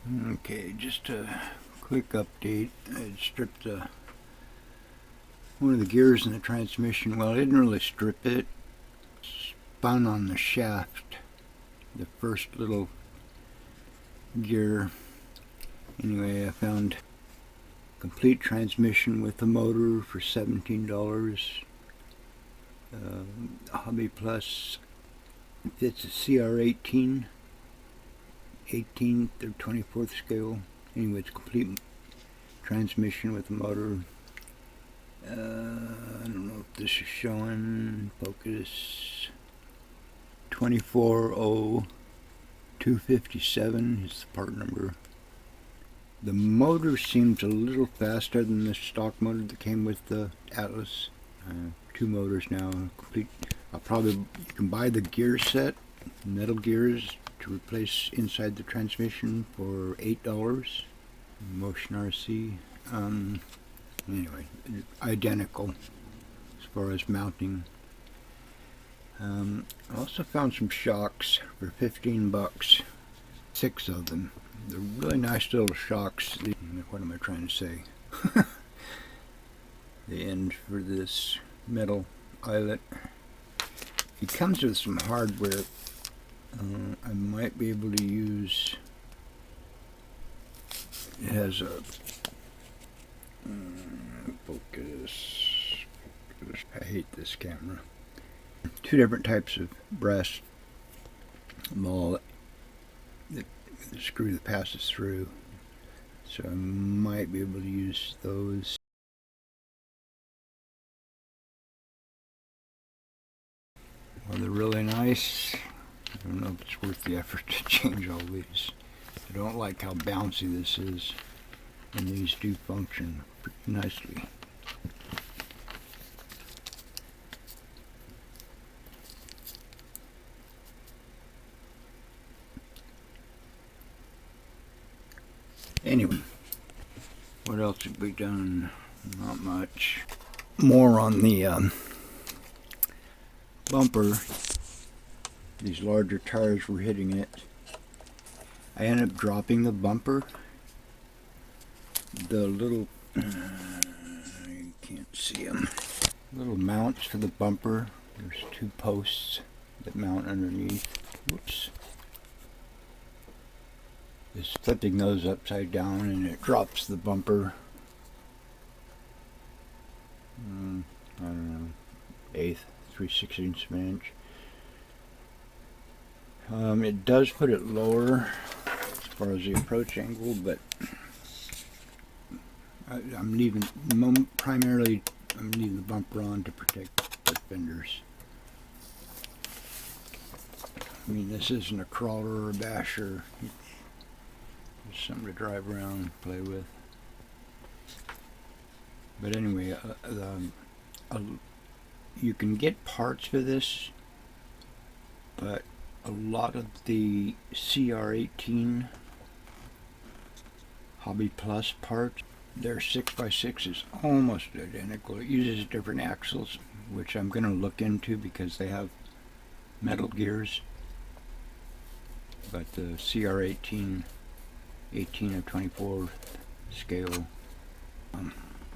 Okay, just a quick update. I stripped one of the gears in the transmission. Well, I didn't really strip it. Spun on the shaft, the first little gear. Anyway, I found complete transmission with the motor for $17. Hobby Plus. It's a CR18. 18th or 24th scale. Anyway, it's complete transmission with the motor. I don't know if this is showing. Focus. 240-257 is the part number. The motor seems a little faster than the stock motor that came with the Atlas. Two motors now, complete. You can buy the gear set, metal gears, to replace inside the transmission for $8. Motion RC. Anyway, identical as far as mounting. I also found some shocks for $15. 6 of them. They're really nice little shocks. What am I trying to say? The end for this metal eyelet. It comes with some hardware. I might be able to use. It has a focus. I hate this camera. 2 different types of brass ball. The screw that passes through. So I might be able to use those. Well, they're really nice. I don't know if it's worth the effort to change all these. I don't like how bouncy this is, and these do function pretty nicely. Anyway, what else have we done? Not much. More on the bumper. These larger tires were hitting it. I ended up dropping the bumper. The little, you can't see them, little mounts for the bumper. There's 2 posts that mount underneath. Whoops. Just flipping those upside down and it drops the bumper. I don't know, 1/8, 3/16 of an inch. It does put it lower as far as the approach angle, but I'm leaving primarily. I'm leaving the bumper on to protect the fenders. I mean, this isn't a crawler or a basher. It's something to drive around and play with. But anyway, you can get parts for this, but a lot of the CR18 Hobby Plus parts, their 6x6 is almost identical. It uses different axles, which I'm going to look into because they have metal gears. But the CR18, 18 of 24 scale,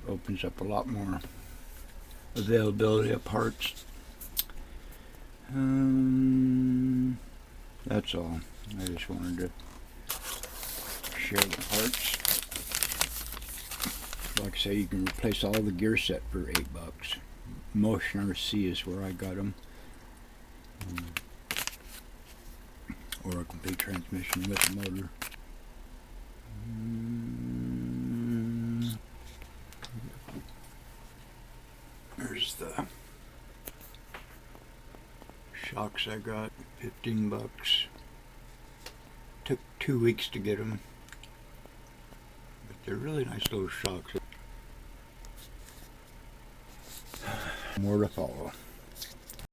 opens up a lot more availability of parts. That's all. I just wanted to share the parts. Like I say, you can replace all the gear set for $8. Motion RC is where I got them. Or a complete transmission with a motor. There's the shocks I got, $15. Took 2 weeks to get them, but they're really nice little shocks. More to follow.